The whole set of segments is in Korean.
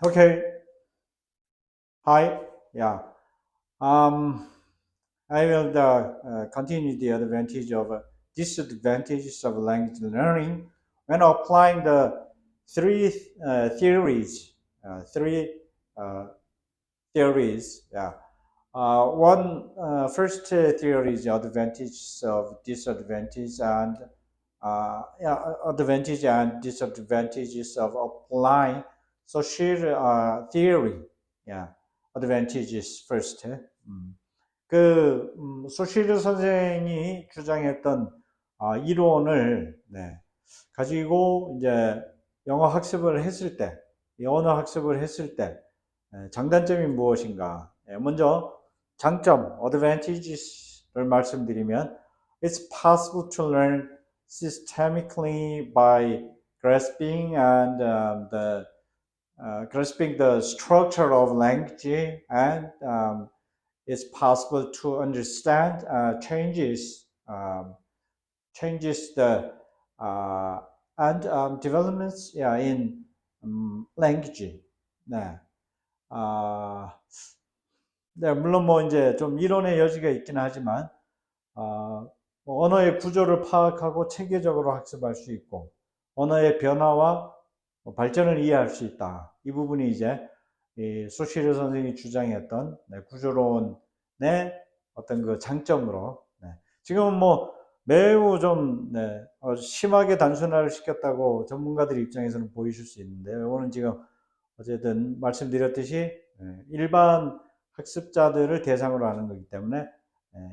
Okay. Hi. Yeah. Um, I will continue the advantage of disadvantages of language learning when applying the three theories. Three uh, theories. Yeah. One first theory is advantages of disadvantage and advantage and disadvantages of applying social theory. Yeah, advantages first. 소시르 선생이 주장했던 이론을 가지고 이제 영어 학습을 했을 때, 이 언어 학습을 했을 때 장단점이 무엇인가? 먼저 장점, advantages를 말씀드리면, it's possible to learn systemically by grasping and grasping the structure of language, and it's possible to understand changes the and developments, in language. 네. 아, 네, 물론 뭐 이제 좀 이론의 여지가 있긴 하지만, 뭐 언어의 구조를 파악하고 체계적으로 학습할 수 있고, 언어의 변화와 뭐 발전을 이해할 수 있다. 이 부분이 이제 이 소시르 선생이 주장했던 구조론의 어떤 그 장점으로, 지금은 뭐 매우 좀 심하게 단순화를 시켰다고 전문가들 입장에서는 보이실 수 있는데, 이거는 지금 어쨌든 말씀드렸듯이 일반 학습자들을 대상으로 하는 거기 때문에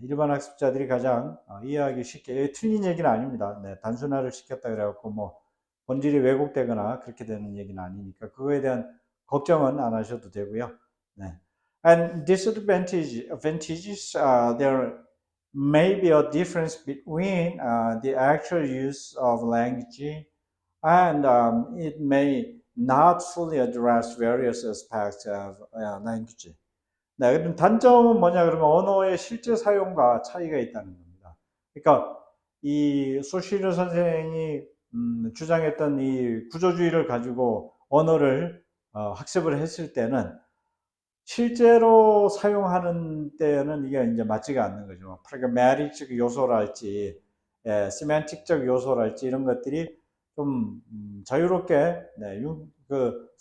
일반 학습자들이 가장 이해하기 쉽게, 틀린 얘기는 아닙니다. 단순화를 시켰다 그래갖고 뭐 본질이 왜곡되거나 그렇게 되는 얘기는 아니니까 그거에 대한 걱정은 안 하셔도 되고요. 네. And advantages, there may be a difference between the actual use of language, and it may not fully address various aspects of language. 네, 그럼 단점은 뭐냐 그러면 언어의 실제 사용과 차이가 있다는 겁니다. 그러니까 이 소시르 선생이 주장했던 이 구조주의를 가지고 언어를 학습을 했을 때는 실제로 사용하는 때는 이게 이제 맞지가 않는 거죠. 프라그마틱적 요소랄지, 세만틱적 요소랄지 이런 것들이 좀 자유롭게,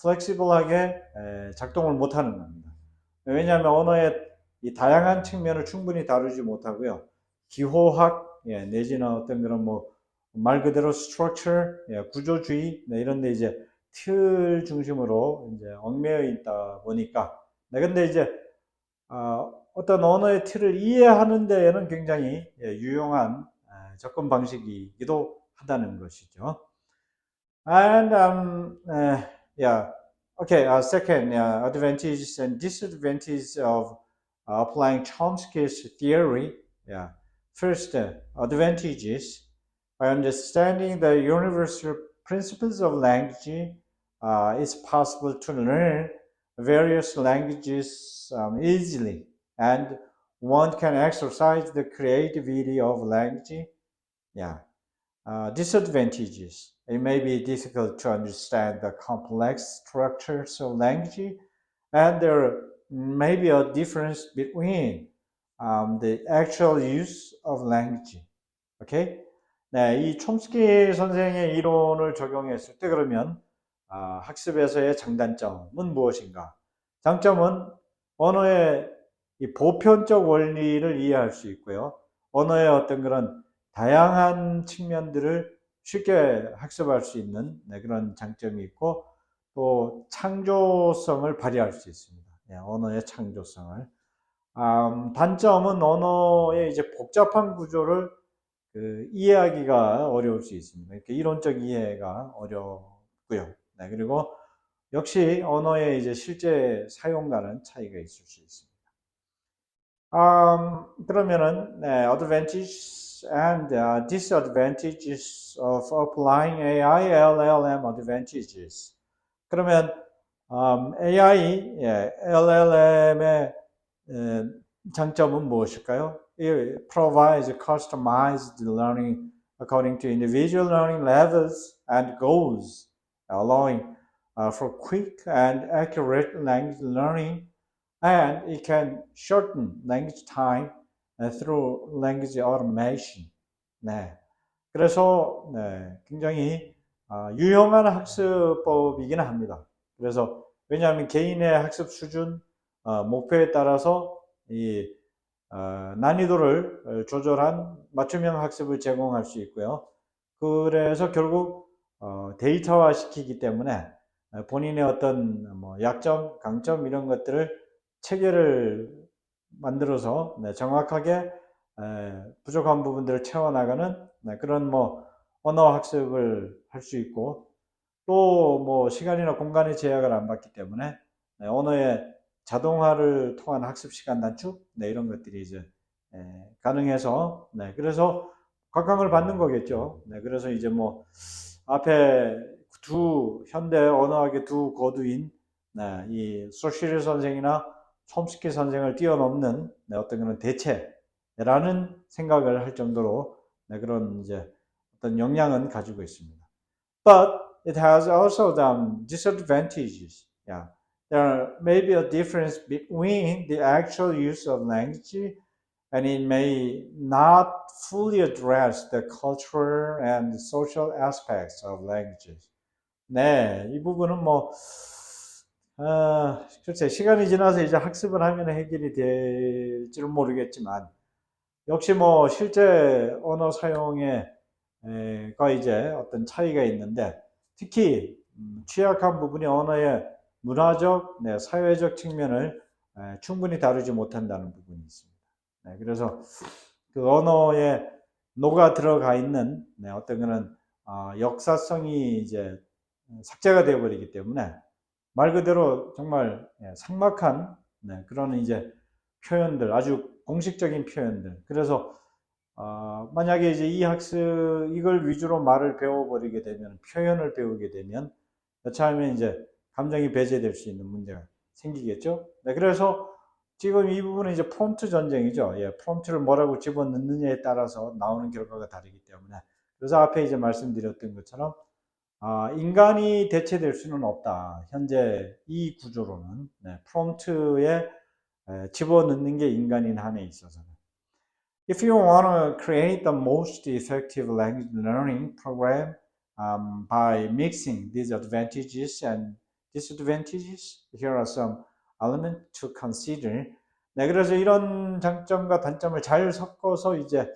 플렉시블하게 작동을 못하는 겁니다. 왜냐하면 언어의 이 다양한 측면을 충분히 다루지 못하고요. 기호학, 내지는 어떤 그런 뭐 말 그대로 structure, 구조주의, 이런 데 이제 틀 중심으로 이제 얽매여 있다 보니까, 근데 이제 어떤 언어의 틀을 이해하는 데에는 굉장히 유용한 접근 방식이기도 하다는 것이죠. And yeah, okay. Second, advantages and disadvantages of applying Chomsky's theory. Yeah. First, advantages. By understanding the universal principles of language, it's possible to learn various languages easily, and one can exercise the creativity of language. Yeah. Disadvantages. It may be difficult to understand the complex structures of language, and there may be a difference between the actual use of language. Okay? 네, 이 촘스키 선생의 이론을 적용했을 때 그러면 학습에서의 장단점은 무엇인가? 장점은 언어의 이 보편적 원리를 이해할 수 있고요. 언어의 어떤 그런 다양한 측면들을 쉽게 학습할 수 있는 그런 장점이 있고, 또 창조성을 발휘할 수 있습니다. 언어의 창조성을. 단점은 언어의 이제 복잡한 구조를 이해하기가 어려울 수 있습니다. 이렇게 이론적 이해가 어렵고요. 그리고 역시 언어의 이제 실제 사용과는 차이가 있을 수 있습니다. 그러면은 advantages and disadvantages of applying AI, LLM advantages. 그러면 AI, LLM의 장점은 무엇일까요? It provides customized learning according to individual learning levels and goals, allowing for quick and accurate language learning, and it can shorten language time through language automation. 네. 그래서 네, 굉장히 유용한 학습법이긴 합니다. 그래서 왜냐하면 개인의 학습 수준, 목표에 따라서 이 난이도를 조절한 맞춤형 학습을 제공할 수 있고요. 그래서 결국 데이터화 시키기 때문에 본인의 어떤 뭐 약점, 강점 이런 것들을 체계를 만들어서 네, 정확하게 부족한 부분들을 채워나가는 네, 그런 뭐 언어 학습을 할 수 있고, 또 뭐 시간이나 공간의 제약을 안 받기 때문에 네, 언어의 자동화를 통한 학습 시간 단축 네, 이런 것들이 이제 가능해서 네, 그래서 각광을 받는 거겠죠. 네, 그래서 이제 뭐 앞에 두 현대 언어학의 두 거두인 네, 이 소시르 선생이나 촘스키 선생을 뛰어넘는 네, 어떤 그런 대체라는 생각을 할 정도로 네, 그런 이제 어떤 역량은 가지고 있습니다. But it has also some disadvantages. Yeah, there may be a difference between the actual use of language, and it may not fully address the cultural and social aspects of languages. 네, 이 부분은 뭐, 글쎄, 시간이 지나서 이제 학습을 하면 해결이 될지는 모르겠지만, 역시 뭐, 실제 언어 사용에, 가 이제 어떤 차이가 있는데, 특히, 취약한 부분이 언어의 문화적, 네, 사회적 측면을 충분히 다루지 못한다는 부분이 있습니다. 네, 그래서 그 언어에 녹아 들어가 있는 네, 어떤 그런 역사성이 이제 삭제가 되어버리기 때문에 말 그대로 정말 삭막한 네, 그런 이제 표현들, 아주 공식적인 표현들. 그래서 만약에 이제 이 학습 이걸 위주로 말을 배워버리게 되면, 표현을 배우게 되면 여차하면 이제 감정이 배제될 수 있는 문제가 생기겠죠. 네, 그래서 지금 이 부분은 이제 프롬프트 전쟁이죠. 예, 프롬프트를 뭐라고 집어넣느냐에 따라서 나오는 결과가 다르기 때문에. 그래서 앞에 이제 말씀드렸던 것처럼 인간이 대체될 수는 없다. 현재 이 구조로는 네, 프롬프트에 집어넣는 게 인간인 한에 있어서는. If you want to create the most effective language learning program by mixing these advantages and disadvantages, here are some elements to consider. 네, 그래서 이런 장점과 단점을 잘 섞어서 이제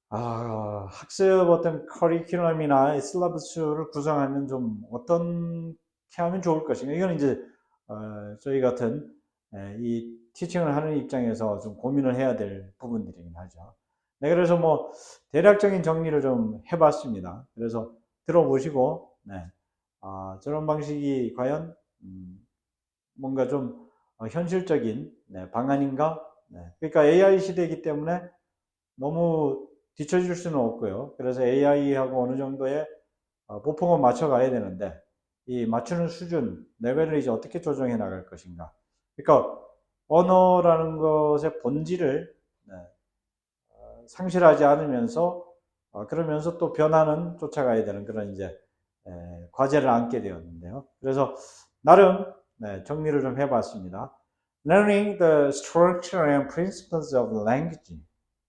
학습 어떤 커리큘럼이나 실러버스를 구성하면 좀 어떻게 하면 좋을 것인가. 이건 이제 저희 같은 이 티칭을 하는 입장에서 좀 고민을 해야 될 부분들이긴 하죠. 네, 그래서 뭐 대략적인 정리를 좀 해봤습니다. 그래서 들어보시고, 네, 저런 방식이 과연 뭔가 좀 현실적인 네, 방안인가? 네, 그러니까 AI 시대이기 때문에 너무 뒤처질 수는 없고요. 그래서 AI하고 어느 정도의 보폭을 맞춰가야 되는데, 이 맞추는 수준, 레벨을 이제 어떻게 조정해 나갈 것인가. 그러니까 언어라는 것의 본질을 네, 상실하지 않으면서 그러면서 또 변화는 쫓아가야 되는 그런 이제 과제를 안게 되었는데요. 그래서 나름 네, 정리를 좀 해봤습니다. Learning the structure and principles of language.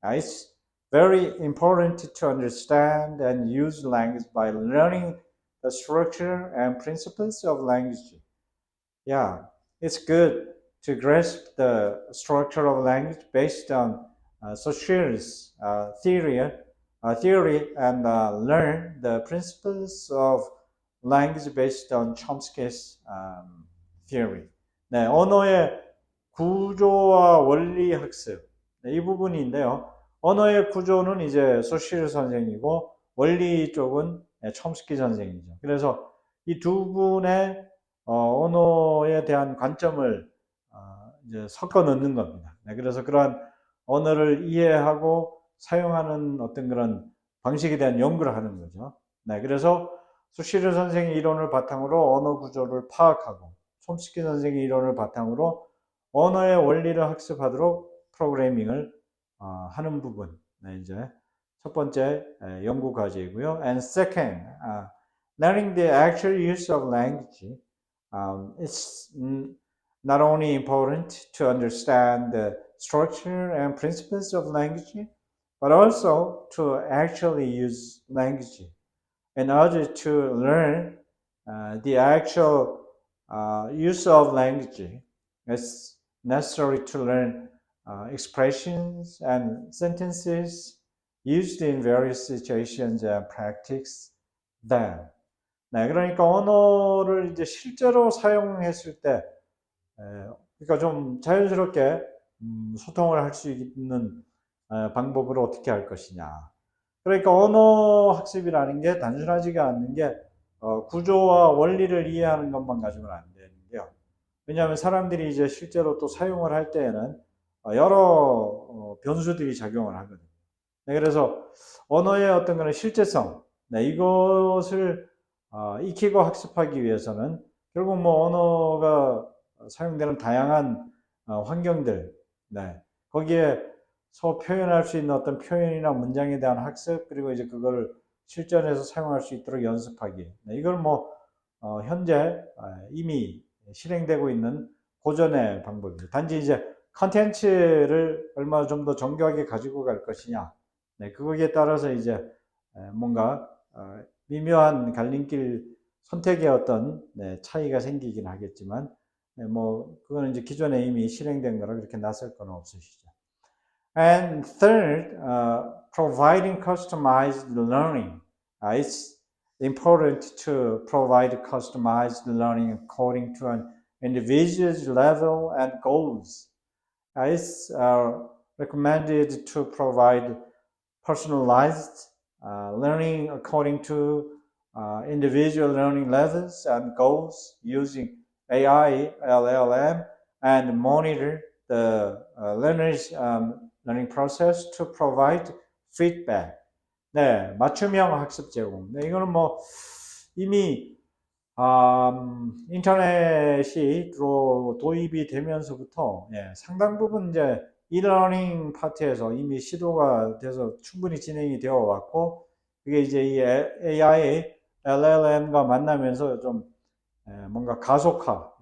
It's very important to understand and use language by learning the structure and principles of language. Yeah, it's good to grasp the structure of language based on Saussure theory and learn the principles of language based on Chomsky's theory. 네, 언어의 구조와 원리 학습. 네, 이 부분인데요. 언어의 구조는 이제 소시르 선생이고 원리 쪽은 촘스키 선생이죠. 그래서 이 두 분의 언어에 대한 관점을 이제 섞어 넣는 겁니다. 네, 그래서 그러한 언어를 이해하고 사용하는 어떤 그런 방식에 대한 연구를 하는 거죠. 네, 그래서 수시르 선생의 이론을 바탕으로 언어 구조를 파악하고, 촘스키 선생의 이론을 바탕으로 언어의 원리를 학습하도록 프로그래밍을 하는 부분. 네, 이제 첫 번째 연구 과제이고요. And second, learning the actual use of language. It's not only important to understand the structure and principles of language, but also to actually use language in order to learn the actual use of language. It's necessary to learn expressions and sentences used in various situations and practice them. 네, 그러니까 언어를 이제 실제로 사용했을 때, 그러니까 좀 자연스럽게 소통을 할 수 있는 방법을 어떻게 할 것이냐. 그러니까 언어 학습이라는 게 단순하지가 않는 게 구조와 원리를 이해하는 것만 가지고는 안 되는데요. 왜냐하면 사람들이 이제 실제로 또 사용을 할 때에는 여러 변수들이 작용을 하거든요. 네, 그래서 언어의 어떤 그런 실제성, 네, 이것을 익히고 학습하기 위해서는 결국 뭐 언어가 사용되는 다양한 환경들, 네, 거기에서 표현할 수 있는 어떤 표현이나 문장에 대한 학습, 그리고 이제 그걸 실전에서 사용할 수 있도록 연습하기. 네, 이걸 뭐 현재 이미 실행되고 있는 고전의 방법입니다. 단지 이제 컨텐츠를 얼마나 좀 더 정교하게 가지고 갈 것이냐. 네, 그거기에 따라서 이제 뭔가 미묘한 갈림길 선택의 어떤 차이가 생기긴 하겠지만, 뭐 그거는 이제 기존에 이미 실행된 거라 그렇게 낯설 건 없으시죠. And third, providing customized learning. It's important to provide customized learning according to an individual's level and goals. It's recommended to provide personalized learning according to individual learning levels and goals using AI, LLM, and monitor the learner's learning process to provide feedback. 네, 맞춤형 학습 제공. 네, 이거는 뭐 이미 인터넷이 도입이 되면서부터 상당 부분 이제 e-learning 파트에서 이미 시도가 돼서 충분히 진행이 되어 왔고, 그게 이제 이 AI, LLM과 만나면서 좀 뭔가 가속화,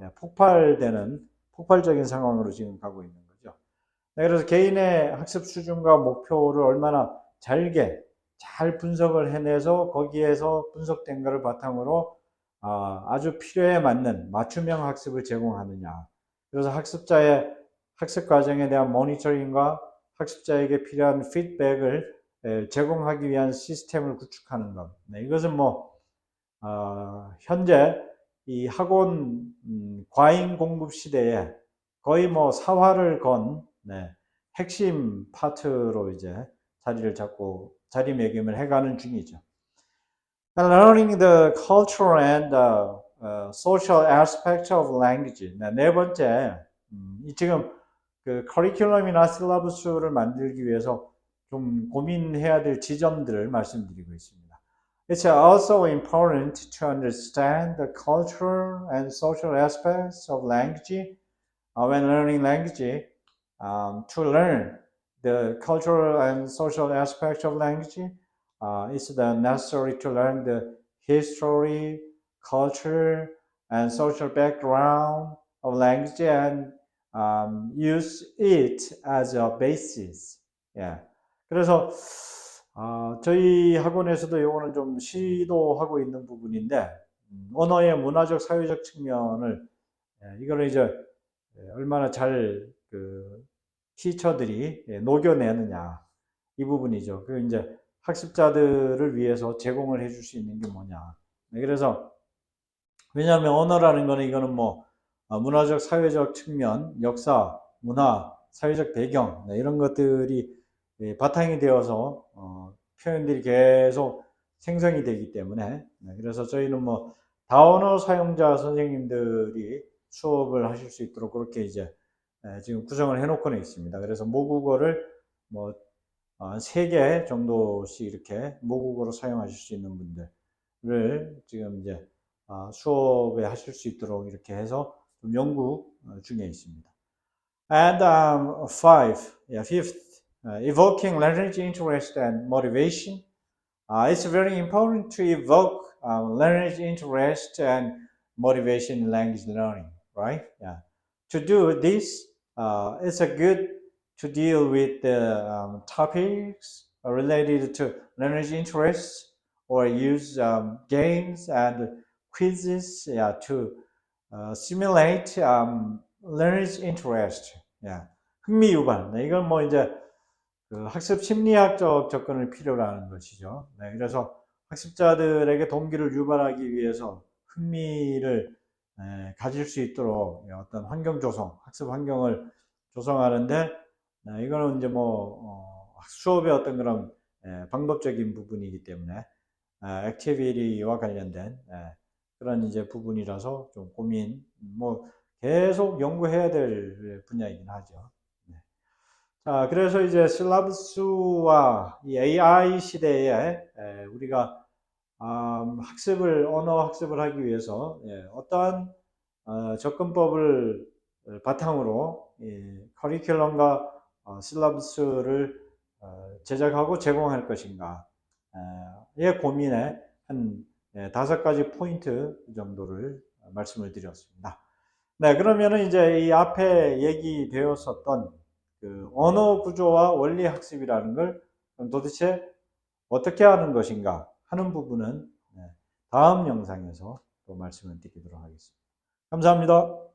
폭발적인 상황으로 지금 가고 있는 거죠. 그래서 개인의 학습 수준과 목표를 얼마나 잘 분석을 해내서 거기에서 분석된 것을 바탕으로 아주 필요에 맞는 맞춤형 학습을 제공하느냐. 그래서 학습자의 학습 과정에 대한 모니터링과 학습자에게 필요한 피드백을 제공하기 위한 시스템을 구축하는 것. 네, 이것은 뭐 현재 이 학원 과잉 공급 시대에 거의 뭐 사활을 건 핵심 파트로 이제 자리매김을 해가는 중이죠. And learning the cultural and social aspect of language. 네 번째, 지금 그 커리큘럼이나 실러버스를 만들기 위해서 좀 고민해야 될 지점들을 말씀드리고 있습니다. It's also important to understand the cultural and social aspects of language when learning language. To learn the cultural and social aspects of language, it's necessary to learn the history, culture, and social background of language and use it as a basis. Yeah. 그래서 저희 학원에서도 이거는 좀 시도하고 있는 부분인데, 언어의 문화적 사회적 측면을 이거를 이제 얼마나 잘 티처들이 녹여내느냐, 이 부분이죠. 그 이제 학습자들을 위해서 제공을 해줄 수 있는 게 뭐냐. 그래서 왜냐하면 언어라는 거는 이거는 뭐 문화적 사회적 측면, 역사, 문화, 사회적 배경 이런 것들이 바탕이 되어서 표현들이 계속 생성이 되기 때문에, 그래서 저희는 뭐 다언어 사용자 선생님들이 수업을 하실 수 있도록 그렇게 이제 지금 구성을 해놓고는 있습니다. 그래서 모국어를 뭐 3개 정도씩 이렇게 모국어로 사용하실 수 있는 분들을 지금 이제 수업에 하실 수 있도록 이렇게 해서 좀 연구 중에 있습니다. And fifth, evoking language interest and motivation. It's very important to evoke language interest and motivation in language learning, right? Yeah. To do this, it's a good to deal with the topics related to language interests or use games and quizzes, yeah, to simulate learner's interest. Yeah. 흥미 유발. 네, 이건 뭐 이제 그 학습 심리학적 접근을 필요로 하는 것이죠. 네, 그래서 학습자들에게 동기를 유발하기 위해서 흥미를 가질 수 있도록 어떤 환경 조성, 학습 환경을 조성하는데 이거는 이제 뭐 수업의 어떤 그런 방법적인 부분이기 때문에 액티비티와 관련된 그런 이제 부분이라서 좀 고민, 뭐 계속 연구해야 될 분야이긴 하죠. 네. 자, 그래서 이제 실라브스와 이 AI 시대에 우리가 언어 학습을 하기 위해서 어떠한 접근법을 바탕으로 커리큘럼과 실라브스를 제작하고 제공할 것인가 의 고민에 한 5가지 포인트 정도를 말씀을 드렸습니다. 네, 그러면은 이제 이 앞에 얘기되었었던 그 언어 구조와 원리 학습이라는 걸 도대체 어떻게 하는 것인가 하는 부분은 다음 영상에서 또 말씀을 드리도록 하겠습니다. 감사합니다.